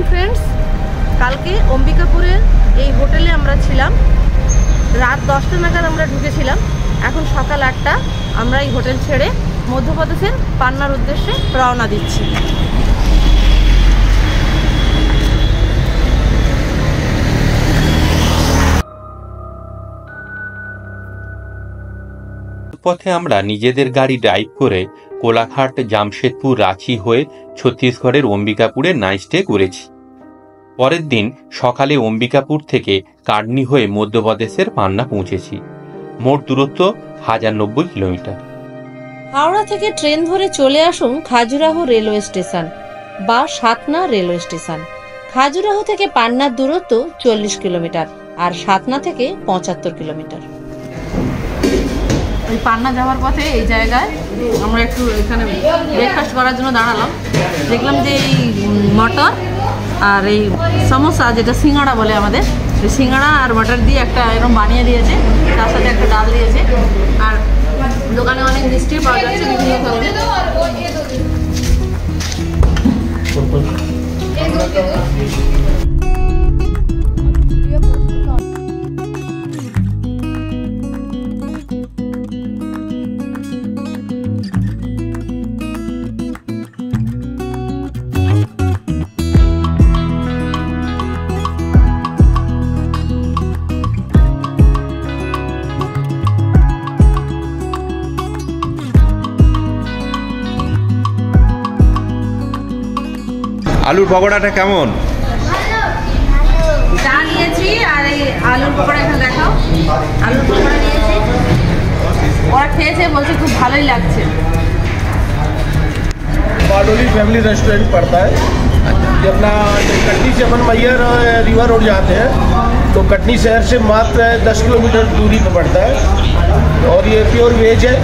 Morning friends, কালকে অম্বিকাপুরের এই হোটেলে আমরা ছিলাম। রাত 10টা নাগাদ আমরা ঢুকেছিলাম। এখন সকাল 8টা। আমরা এই হোটেল ছেড়ে মধ্যপ্রদেশের পান্নার উদ্দেশ্যে রওনা দিচ্ছি। পথে আমরা নিজেদের গাড়ি ড্রাইভ করে কোলাঘাট, জামশেদপুর, রাঁচি হয়ে ছত্তিশগড়ের অম্বিকাপুরে নাইট স্টে করেছি। পরের দিন সকালে অম্বিকাপুর থেকে কাটনি হয়ে মধ্যপ্রদেশের পান্না পৌঁছেছি। মোট দূরত্ব 1090 কিলোমিটার। হাওড়া থেকে ট্রেন ধরে চলে আসুন খাজুরাহো রেলওয়ে স্টেশন বা সাতনা রেলওয়ে স্টেশন। খাজুরাহো থেকে পান্নার দূরত্ব 40 কিলোমিটার আর সাতনা থেকে 75 কিলোমিটার। ওই পান্না যাওয়ার পথে এই জায়গায় আমরা একটু এখানে ব্রেকফাস্ট করার জন্য দাঁড়ালাম। দেখলাম যে এই মটর আর এই সমোসা, যেটা সিঙ্গাড়া বলে আমাদের, এই সিঙ্গাড়া আর মটর দিয়ে একটা এরকম বানিয়ে দিয়েছে, তার সাথে একটা ডাল দিয়েছে। আর দোকানে অনেক মিষ্টি পাওয়া যাচ্ছে বিভিন্ন ধরনের। আলুর পকোড়াটা কেমন? চা নিয়েছি আর এই আলুর পকোড়া এখানে দেখাও। আলুর পকোড়া নিয়েছি, ওরা খেয়েছে, বলছে খুব ভালোই লাগছে। बारडोली फैमिली रेस्टोरेंट पड़ता है। ये अपना कटनी से अपन मैयर रिवर रोड जाते हैं तो कटनी शहर से मात्र 10 किलोमीटर दूरी पर पड़ता है और ये प्योर वेज है।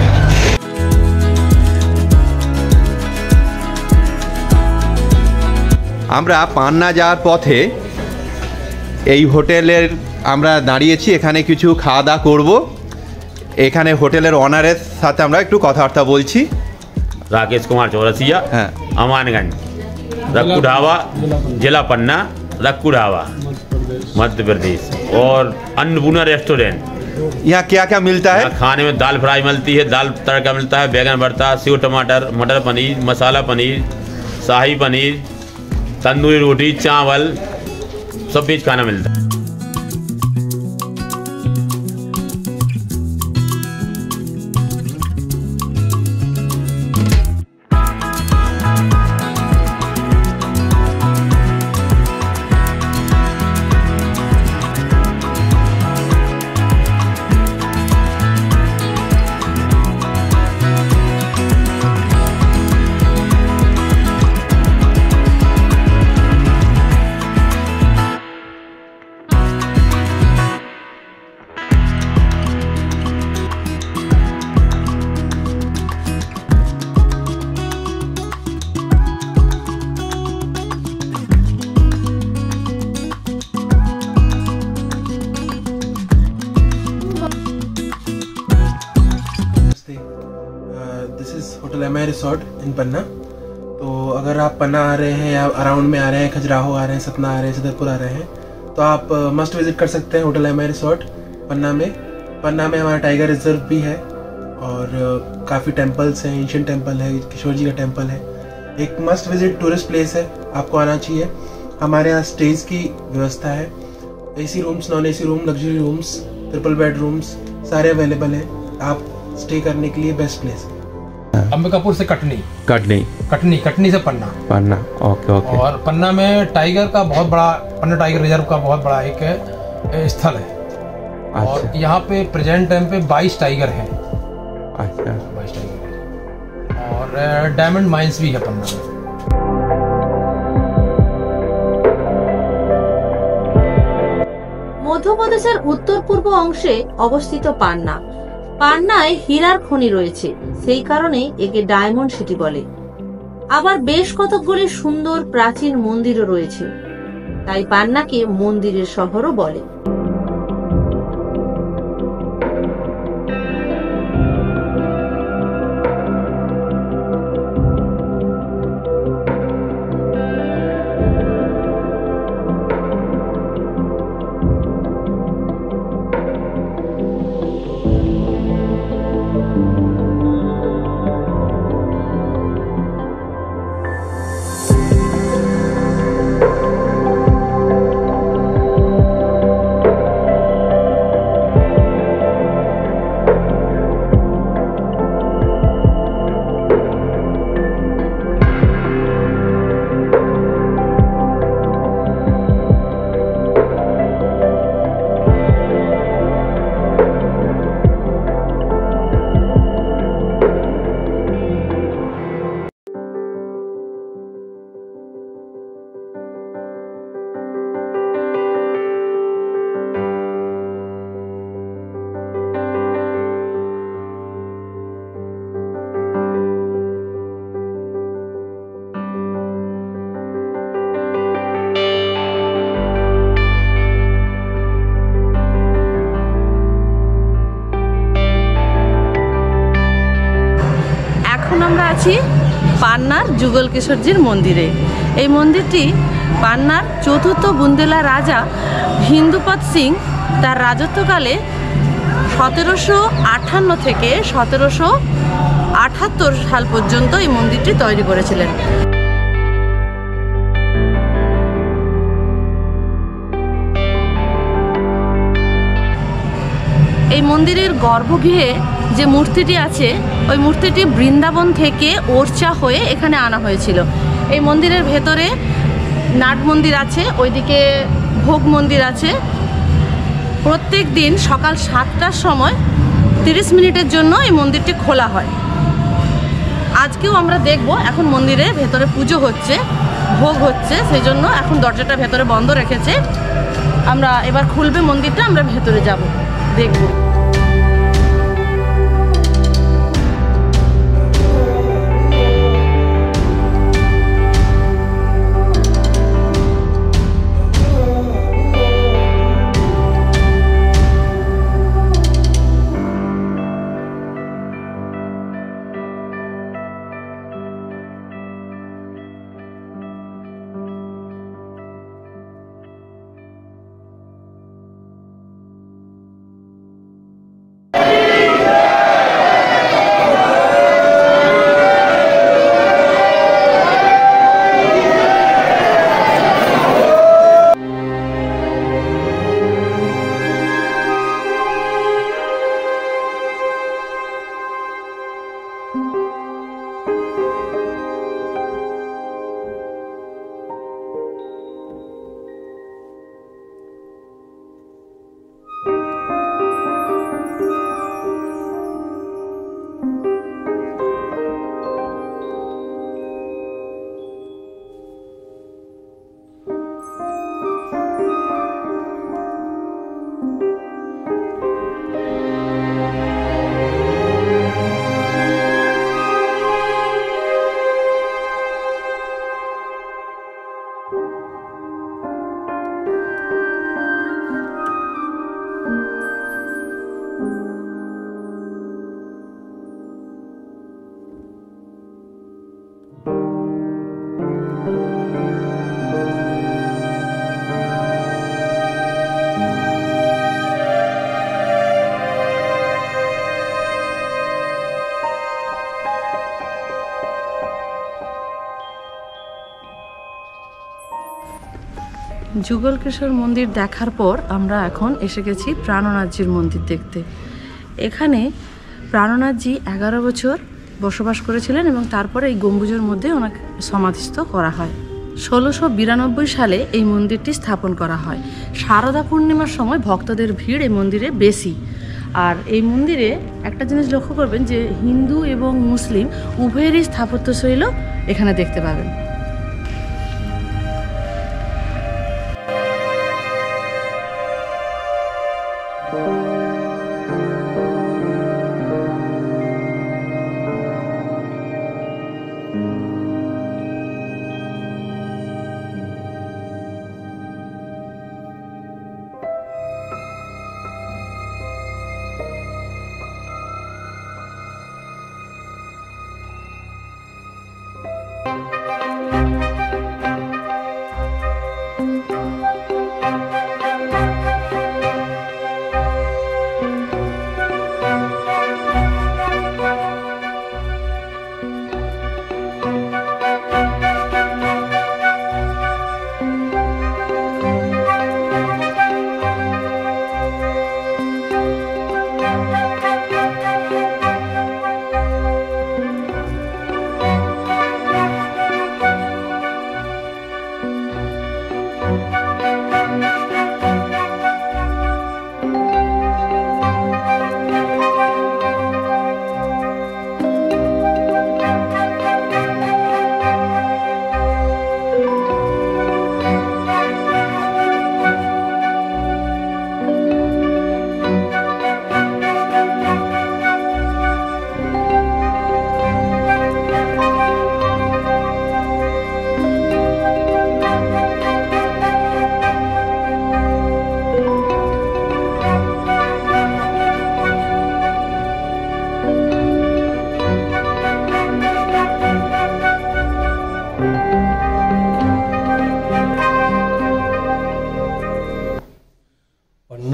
আমরা পান্না যাওয়ার পথে এই হোটেলের আমরা দাঁড়িয়েছি, এখানে কিছু খাওয়া দাওয়া করবো। এখানে হোটেলের অনারের সাথে আমরা একটু কথাবার্তা বলছি। राकेश कुमार चौरसिया, हाँ। अमानगंज, रक्कू ढाबा, जिला पन्ना, रक्कू ढाबा, मध्य प्रदेश। और अन्नपूर्णा रेस्टोरेंट। यहाँ क्या क्या मिलता है? यहाँ खाने में दाल फ्राई मिलती है, दाल तड़का मिलता है, बैगन भरता, सेव टमाटर, मटर पनीर, मसाला पनीर, शाही पनीर, तंदूरी रोटी, चावल, सब बीच खाना मिलता है। This is hotel M I resort in Panna. तो अगर आप पन्ना आ रहे हैं या अराउंड में आ रहे हैं, खजुराहो आ रहे हैं, सतना आ रहे हैं, छतरपुर आ रहे हैं, तो आप मस्ट विजिट कर सकते हैं होटल एम आई रिसोर्ट पन्ना में। पन्ना में हमारा टाइगर रिजर्व भी है और काफ़ी टेम्पल्स हैं, एंशिएंट टेम्पल है, किशोर जी का टेम्पल है। एक मस्ट विजिट टूरिस्ट प्लेस है, आपको आना चाहिए। हमारे यहाँ स्टेज की व्यवस्था है, AC rooms, non AC room, luxury rooms, triple bed rooms सारे अवेलेबल हैं। आप स्टे करने के लिए बेस्ट प्लेस है। अंबिकापुर से कटनी, कटनी से पन्ना। Okay okay. और पन्ना में टाइगर का बहुत बड़ा, पन्ना टाइगर रिजर्व का बहुत बड़ा एक स्थल है। और यहाँ पे प्रेजेंट टाइम पे 22 टाइगर हैं। अच्छा, 22 टाइगर हैं। और डायमंड माइंस भी है पन्ना में। মধ্যপ্রদেশের উত্তর পূর্ব অংশে অবস্থিত পান্না। পান্নায় হীরার খনি রয়েছে, সেই কারণে একে ডায়মন্ড সিটি বলে। আবার বেশ কতকগুলি সুন্দর প্রাচীন মন্দিরও রয়েছে, তাই পান্নাকে মন্দিরের শহরও বলে। আছি পান্নার যুগল কিশোরজির মন্দিরে। এই মন্দিরটি পান্নার চতুর্থ বুন্দেলা রাজা হিন্দুপদ সিং তার রাজত্বকালে 1758 থেকে 1778 সাল পর্যন্ত এই মন্দিরটি তৈরি করেছিলেন। এই মন্দিরের গর্ভগৃহে যে মূর্তিটি আছে ওই মূর্তিটি বৃন্দাবন থেকে ওরচা হয়ে এখানে আনা হয়েছিল। এই মন্দিরের ভেতরে নাট মন্দির আছে, ওইদিকে ভোগ মন্দির আছে। প্রত্যেক দিন সকাল 7টার সময় 30 মিনিটের জন্য এই মন্দিরটি খোলা হয়। আজকেও আমরা দেখব, এখন মন্দিরে ভেতরে পুজো হচ্ছে, ভোগ হচ্ছে, সেই জন্য এখন দরজাটা ভেতরে বন্ধ রেখেছে। আমরা এবার খুলবে মন্দিরটা, আমরা ভেতরে যাব, দেখব। যুগল কিশোর মন্দির দেখার পর আমরা এখন এসে গেছি প্রাণনাথজির মন্দির দেখতে। এখানে প্রাণনাথজি 11 বছর বসবাস করেছিলেন এবং তারপরে এই গম্বুজের মধ্যে ওনাকে সমাধিস্থ করা হয়। 1692 সালে এই মন্দিরটি স্থাপন করা হয়। শারদা পূর্ণিমার সময় ভক্তদের ভিড় এই মন্দিরে বেশি। আর এই মন্দিরে একটা জিনিস লক্ষ্য করবেন যে হিন্দু এবং মুসলিম উভয়েরই স্থাপত্যশৈল এখানে দেখতে পাবেন।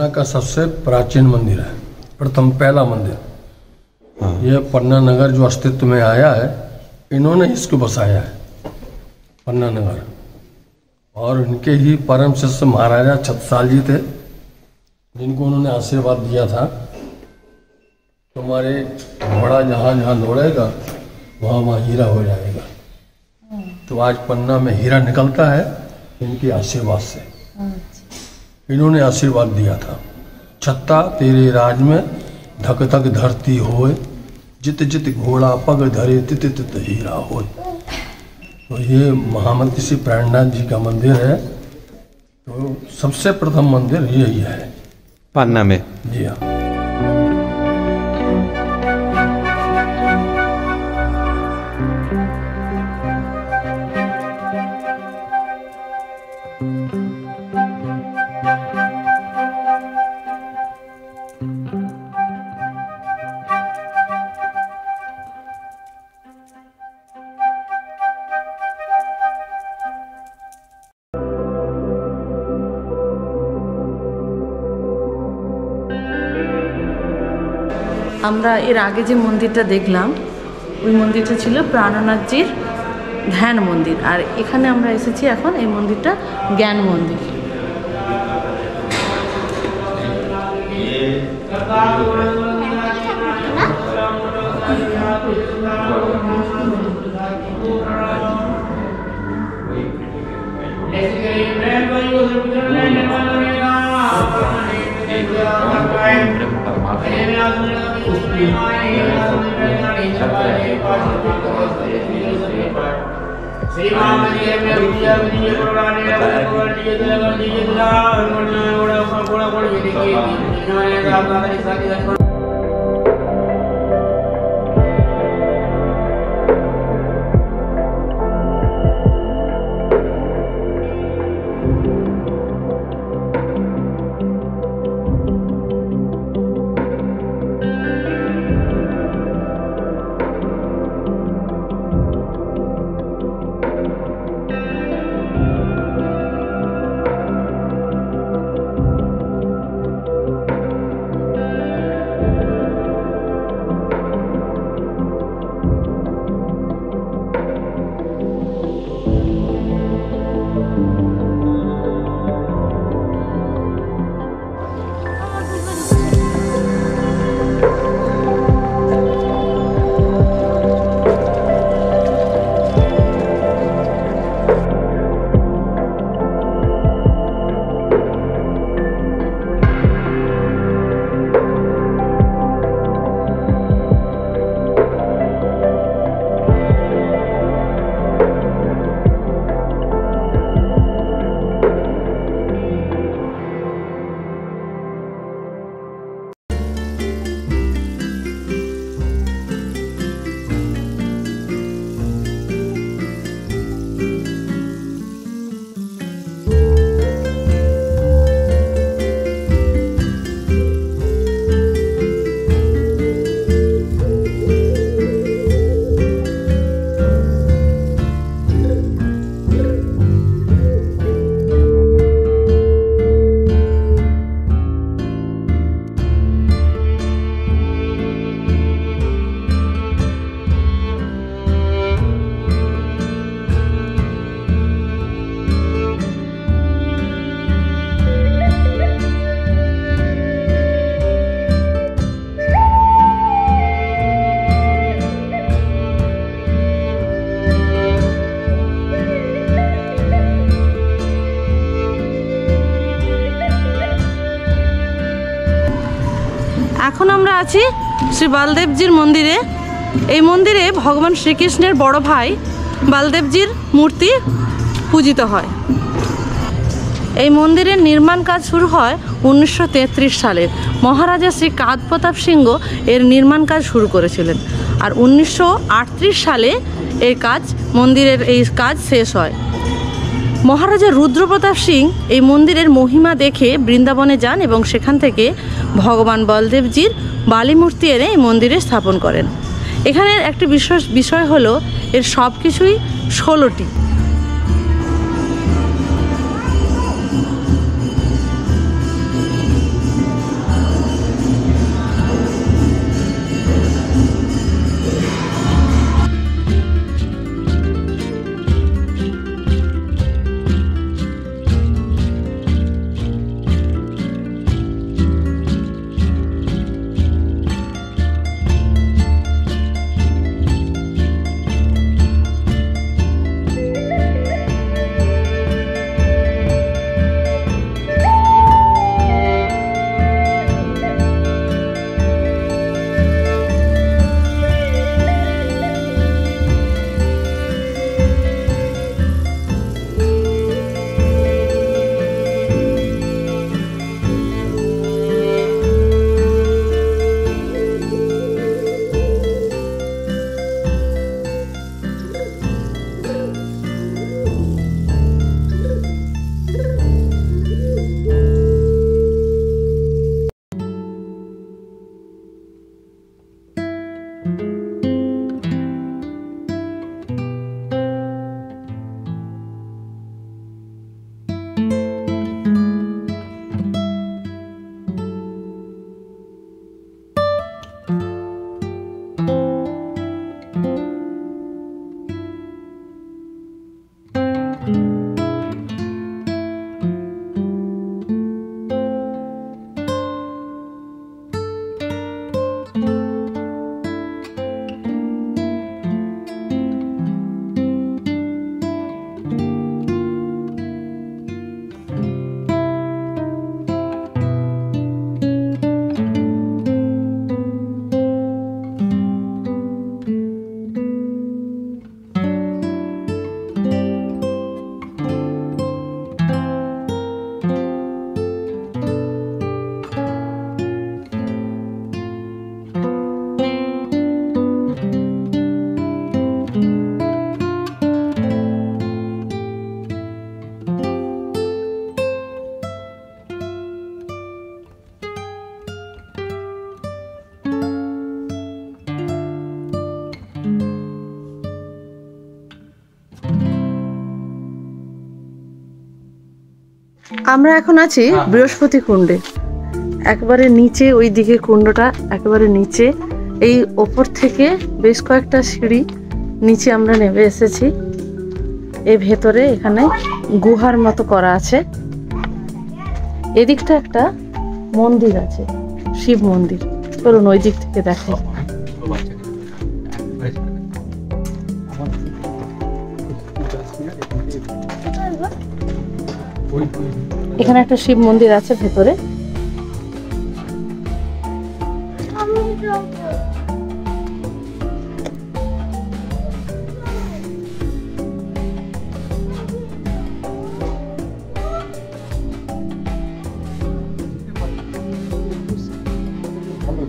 पन्ना का सबसे प्राचीन मंदिर है, प्रथम पहला मंदिर। ये पन्ना नगर जो अस्तित्व में आया है, इन्होंने इसको बसाया है, पन्ना नगर। और इनके ही परम शिष्य महाराजा छत्रसाल जी थे, जिनको उन्होंने आशीर्वाद दिया था, तुम्हारे घोड़ा जहाँ जहाँ दौड़ेगा वहाँ वहाँ हीरा हो जाएगा। तो आज पन्ना में हीरा निकलता है इनके आशीर्वाद से। इन्होंने आशीर्वाद दिया था, छत्ता तेरे राज में धक धक धरती होए, जित जित घोड़ा पग धरे तित तित हीरा होए। तो ये महामंत्री श्री प्राणनाथ जी का मंदिर है। तो सबसे प्रथम मंदिर यही है पन्ना में। जी हाँ। আমরা এর আগে যে মন্দিরটা দেখলাম ওই মন্দিরটা ছিল প্রাণনাথজির ধ্যান মন্দির, আর এখানে আমরা এসেছি এখন এই মন্দিরটা জ্ঞান মন্দির। এখন আমরা আছি শ্রী বলদেবজির মন্দিরে। এই মন্দিরে ভগবান শ্রীকৃষ্ণের বড় ভাই বলদেবজির মূর্তি পূজিত হয়। এই মন্দিরের নির্মাণ কাজ শুরু হয় 1933 সালে। মহারাজা শ্রী কাদপ্রতাপ সিংহ এর নির্মাণ কাজ শুরু করেছিলেন, আর 1938 সালে এর মন্দিরের এই কাজ শেষ হয়। মহারাজা রুদ্রপ্রতাপ সিং এই মন্দিরের মহিমা দেখে বৃন্দাবনে যান এবং সেখান থেকে ভগবান বলদেবজির বালি মূর্তি এনে এই মন্দিরে স্থাপন করেন। এখানের একটি বিষয় হলো এর সব কিছুই 16টি। আমরা এখন আছি বৃহস্পতি কুণ্ডে, একেবারে নিচে, ওই দিকে কুণ্ডটা একেবারে নিচে। এই ওপর থেকে বেশ কয়েকটা সিঁড়ি নিচে আমরা নেমে এসেছি। এই ভেতরে এখানে গুহার মতো করা আছে। এদিকটা একটা মন্দির আছে, শিব মন্দির। চলুন ওই দিক থেকে দেখাই। এখানে একটা শিব মন্দির আছে ভেতরে।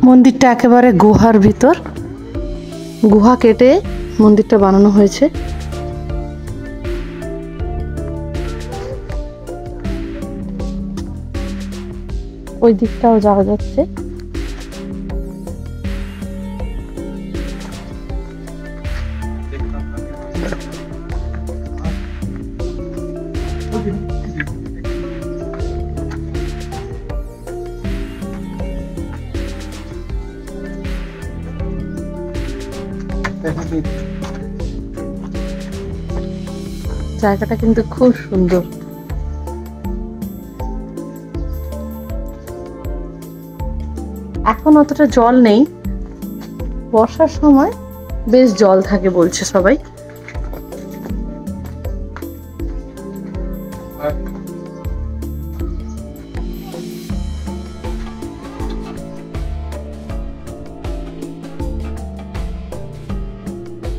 মন্দিরটা একেবারে গুহার ভিতর, গুহা কেটে মন্দিরটা বানানো হয়েছে। ওই দিকটাও যাওয়া যাচ্ছে। জায়গাটা কিন্তু খুব সুন্দর। এখন অতটা জল নেই, বর্ষার সময় বেশ জল থাকে বলছে সবাই।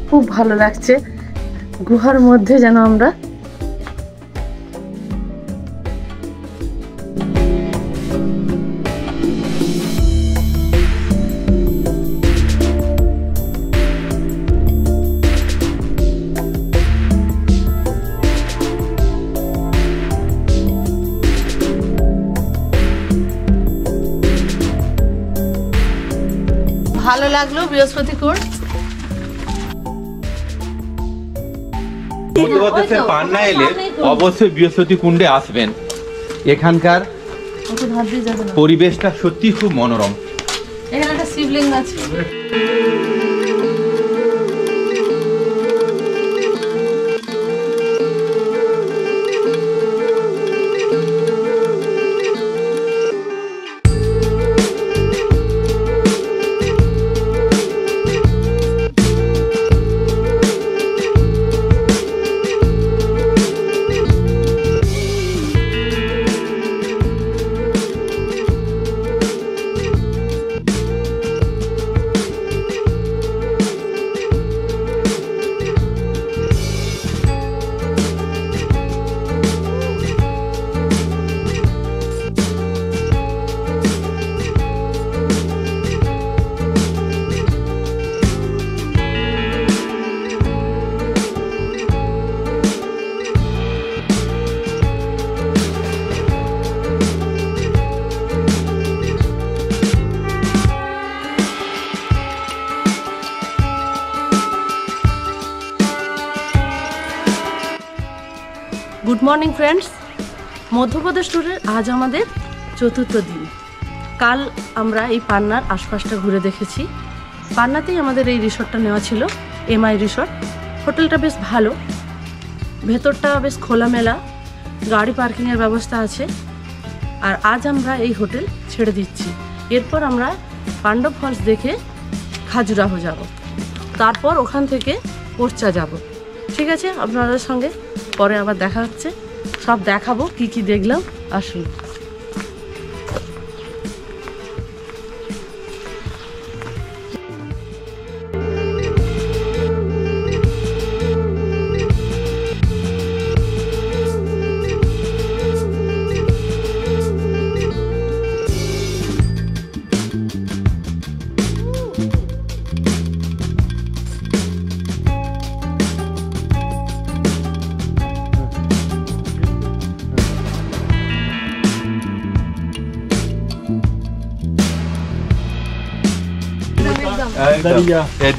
খুব ভালো লাগছে, গুহার মধ্যে যেন আমরা। ভালো লাগলো বৃহস্পতি কুণ্ড। মধ্যপ্রদেশের পান্না এলে অবশ্যই বৃহস্পতি কুণ্ডে আসবেন। এখানকার পরিবেশটা সত্যি খুব মনোরম। এখানে একটা শিবলিঙ্গ আছে। গুড মর্নিং ফ্রেন্ডস, মধ্যপ্রদেশ ট্যুরের আজ আমাদের চতুর্থ দিন। কাল আমরা এই পান্নার আশপাশটা ঘুরে দেখেছি। পান্নাতেই আমাদের এই রিসর্টটা নেওয়া ছিল, এমআই রিসর্ট। হোটেলটা বেশ ভালো, ভেতরটা বেশ খোলামেলা, গাড়ি পার্কিংয়ের ব্যবস্থা আছে। আর আজ আমরা এই হোটেল ছেড়ে দিচ্ছি। এরপর আমরা পাণ্ডব ফলস দেখে খাজুরাহো যাব, তারপর ওখান থেকে পোরচা যাব। ঠিক আছে, আপনাদের সঙ্গে পরে আবার দেখা হচ্ছে, সব দেখাবো কি কি দেখলাম। আসুন।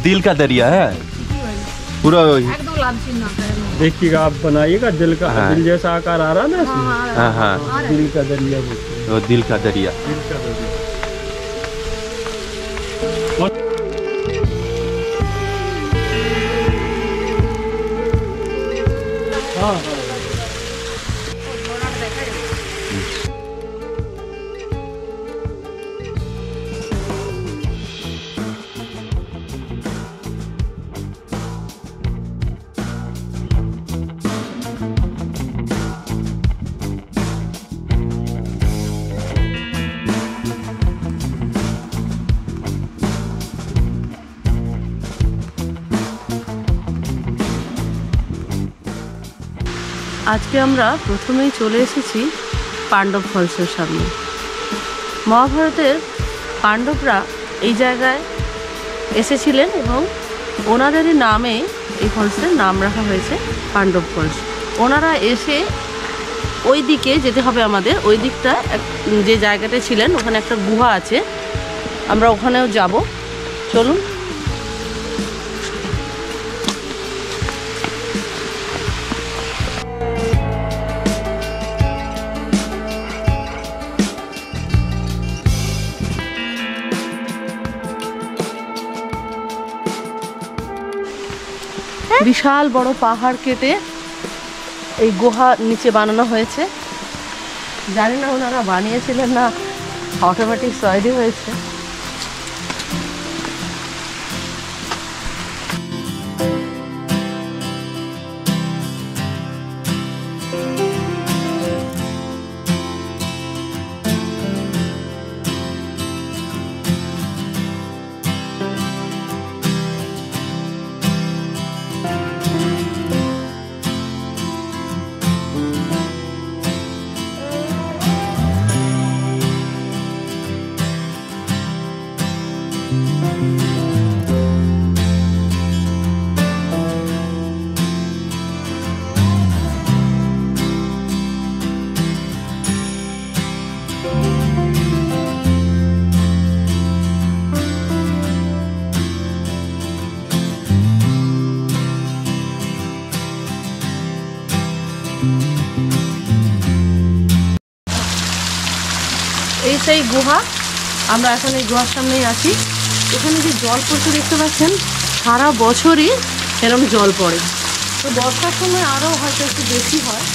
दिल का दरिया है पूरा। একদম देखिएगा आप बनाइएगा दिल का दिल जैसा आकार आ रहा ना इसमें। हाँ हाँ, दिल का दरिया बोलते हैं। वो दिल का दरिया। दिल का दरिया। हाँ हाँ আজকে আমরা প্রথমেই চলে এসেছি পাণ্ডব ফলসের সামনে। মহাভারতের পাণ্ডবরা এই জায়গায় এসেছিলেন এবং ওনাদেরই নামে এই ফলসের নাম রাখা হয়েছে পাণ্ডব ফলস। ওনারা এসে ওই দিকে যেতে হবে আমাদের, ওই দিকটা যে জায়গাটা ছিলেন ওখানে একটা গুহা আছে, আমরা ওখানেও যাব। চলুন। বিশাল বড় পাহাড় কেটে এই গুহা নিচে বানানো হয়েছে। জানি না ওনারা বানিয়েছিলেন না অটোমেটিক তৈরি হয়েছে। এই সেই গুহা, আমরা এখন এই গুহার সামনেই আছি। এখানে যে জল পড়তে দেখতে পাচ্ছেন, সারা বছরই এরকম জল পড়ে। তো বর্ষার সময় আরও হয়তো একটু বেশি হয়।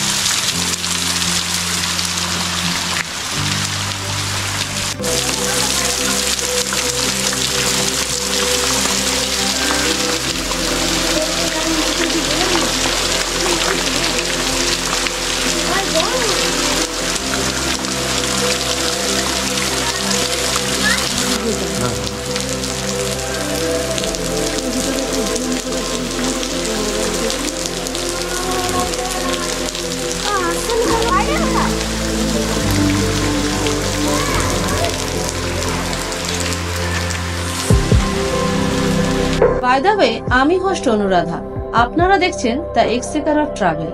বাই দ্য ওয়ে, আমি হোস্ট অনুরাধা, আপনারা দেখছেন দ্য এক্সচেকার অফ ট্রাভেল।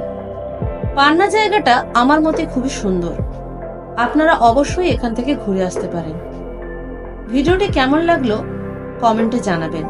পান্না জায়গাটা আমার মতে খুবই সুন্দর, আপনারা অবশ্যই এখান থেকে ঘুরে আসতে পারেন। ভিডিওটি কেমন লাগলো কমেন্টে জানাবেন।